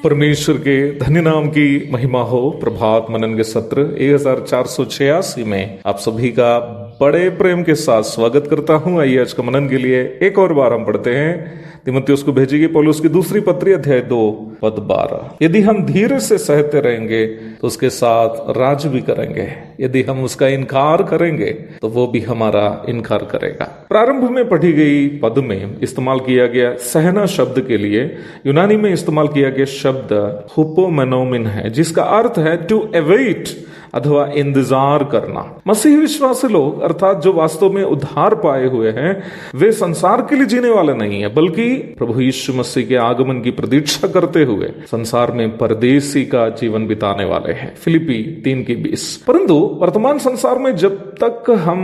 परमेश्वर के धन्य नाम की महिमा हो। प्रभात मनन के सत्र 1486 में आप सभी का बड़े प्रेम के साथ स्वागत करता हूं। आइए आज का मनन के लिए एक और बार हम पढ़ते हैं तीमुथियुस को भेजी गई पौलुस की दूसरी पत्री अध्याय 2 पद 12। यदि हम धीरे से सहते रहेंगे तो उसके साथ राज भी करेंगे, यदि हम उसका इनकार करेंगे तो वो भी हमारा इनकार करेगा। प्रारंभ में पढ़ी गई पद में इस्तेमाल किया गया सहना शब्द के लिए यूनानी में इस्तेमाल किया गया शब्द हुपोमेनोमिन है, जिसका अर्थ है टू अवेट अथवा इंतजार करना। मसीह विश्वासी लोग अर्थात जो वास्तव में उद्धार पाए हुए हैं वे संसार के लिए जीने वाले नहीं है, बल्कि प्रभु यीशु मसीह के आगमन की प्रतीक्षा करते हुए संसार में परदेसी का जीवन बिताने वाले हैं। फिलिपी 3:20। परंतु वर्तमान संसार में जब तक हम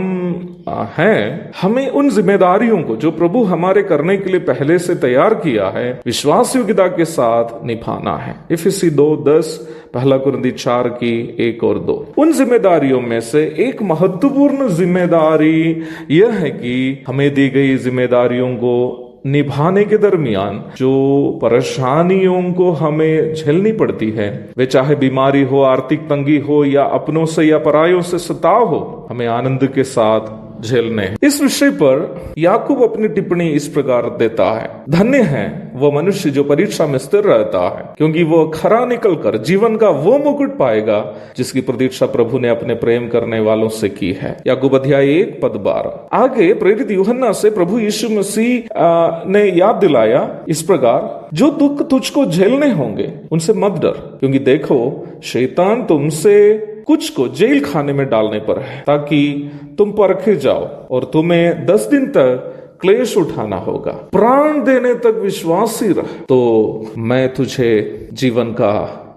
हैं, हमें उन जिम्मेदारियों को जो प्रभु हमारे करने के लिए पहले से तैयार किया है विश्वास योग्यता के साथ निभाना है। इफिसी 2:10, पहला कुरिन्थी 4:1 और 2। उन जिम्मेदारियों में से एक महत्वपूर्ण जिम्मेदारी यह है कि हमें दी गई जिम्मेदारियों को निभाने के दरमियान जो परेशानियों को हमें झेलनी पड़ती है, वे चाहे बीमारी हो, आर्थिक तंगी हो या अपनों से या परायों से सताव हो, हमें आनंद के साथ झेलने। इस विषय पर याकूब अपनी टिप्पणी इस प्रकार देता है, धन्य है वह मनुष्य जो परीक्षा में स्थिर रहता है, क्योंकि वह खरा निकलकर जीवन का वो मुकुट पाएगा जिसकी प्रतीक्षा प्रभु ने अपने प्रेम करने वालों से की है। याकूब अध्याय 1 पद 12। आगे प्रेरित यूहन्ना से प्रभु यीशु मसीह ने याद दिलाया इस प्रकार, जो दुख तुझको झेलने होंगे उनसे मत डर, क्योंकि देखो शैतान तुमसे कुछ को जेल खाने में डालने पर है, ताकि तुम परखे जाओ और तुम्हें 10 दिन तक क्लेश उठाना होगा। प्राण देने तक विश्वासी रह तो मैं तुझे जीवन का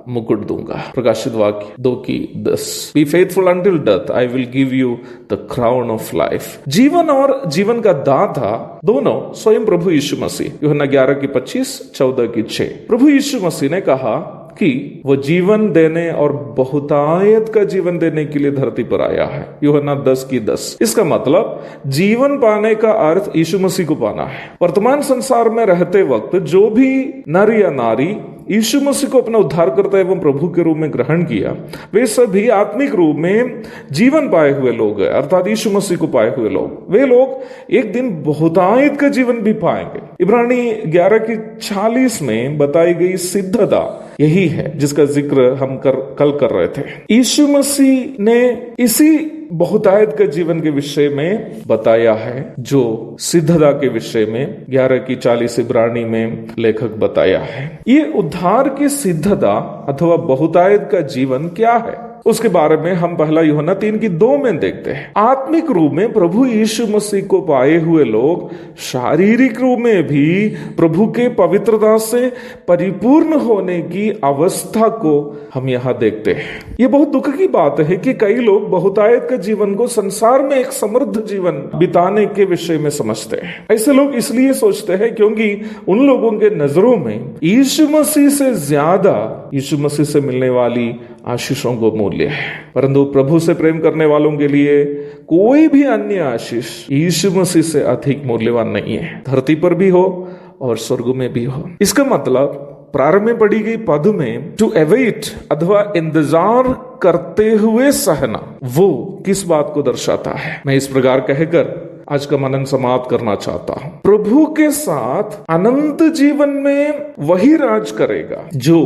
मुकुट दूंगा। प्रकाशित वाक्य 2:10। Be faithful until death, I will give you the crown of life. जीवन और जीवन का दाता दोनों स्वयं प्रभु यीशु मसीह। यूहन्ना 11:25, 14:6। प्रभु यीशु मसीह ने कहा कि वो जीवन देने और बहुतायत का जीवन देने के लिए धरती पर आया है। यूहन्ना 10:10। इसका मतलब जीवन पाने का अर्थ यीशु मसीह को पाना है। वर्तमान संसार में रहते वक्त जो भी नर या नारी यीशु मसीह को अपना उद्धारकर्ता एवं प्रभु के रूप में ग्रहण किया, वे सभी आत्मिक रूप में जीवन पाए हुए लोग हैं, अर्थात यीशु मसीह को पाए हुए लोग। वे लोग एक दिन बहुतायत का जीवन भी पाएंगे। इब्रानी 11:40 में बताई गई सिद्धता यही है जिसका जिक्र हम कल कर रहे थे। यीशु मसीह ने इसी बहुतायत का जीवन के विषय में बताया है जो सिद्धता के विषय में 11:40 इब्रानी में लेखक बताया है। ये उद्धार की सिद्धता अथवा बहुतायत का जीवन क्या है उसके बारे में हम पहला यूहन्ना 3:2 में देखते हैं। आत्मिक रूप में प्रभु यीशु मसीह को पाए हुए लोग शारीरिक रूप में भी प्रभु के पवित्रता से परिपूर्ण होने की अवस्था को हम यहाँ देखते हैं। ये बहुत दुख की बात है कि कई लोग बहुतायत का जीवन को संसार में एक समृद्ध जीवन बिताने के विषय में समझते हैं। ऐसे लोग इसलिए सोचते हैं क्योंकि उन लोगों के नजरों में यीशु मसीह से ज्यादा यीशु मसीह से मिलने वाली आशीषों को मूल्य है। परंतु प्रभु से प्रेम करने वालों के लिए कोई भी अन्य आशीष यीशु मसीह से अधिक मूल्यवान नहीं है, धरती पर भी हो और स्वर्ग में भी हो। इसका मतलब प्रारंभ में पढ़ी गई पद में टू अवेट अथवा इंतजार करते हुए सहना, वो किस बात को दर्शाता है? मैं इस प्रकार कहकर आज का मनन समाप्त करना चाहता हूं। प्रभु के साथ अनंत जीवन में वही राज करेगा जो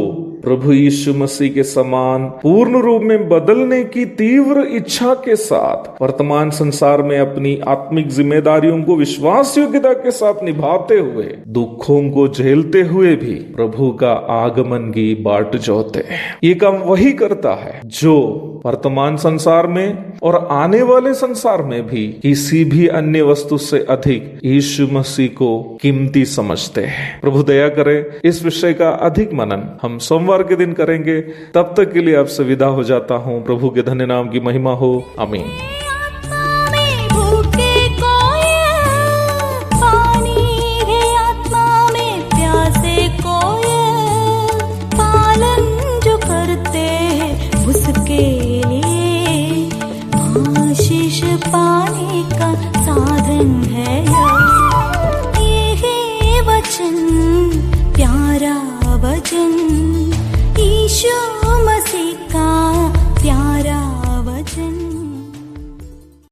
प्रभु यीशु मसीह के समान पूर्ण रूप में बदलने की तीव्र इच्छा के साथ वर्तमान संसार में अपनी आत्मिक जिम्मेदारियों को विश्वास योग्यता के साथ निभाते हुए, दुखों को झेलते हुए भी प्रभु का आगमन की बाट जोते हैं। ये काम वही करता है जो वर्तमान संसार में और आने वाले संसार में भी किसी भी अन्य वस्तु से अधिक यीशु मसीह को कीमती समझते हैं। प्रभु दया करे इस विषय का अधिक मनन हम सोमवार के दिन करेंगे। तब तक के लिए आपसे विदा हो जाता हूं। प्रभु के धन्य नाम की महिमा हो। आमीन। पाने का साधन है ये वचन प्यारा वचन। वचन, यीशु मसीह का प्यारा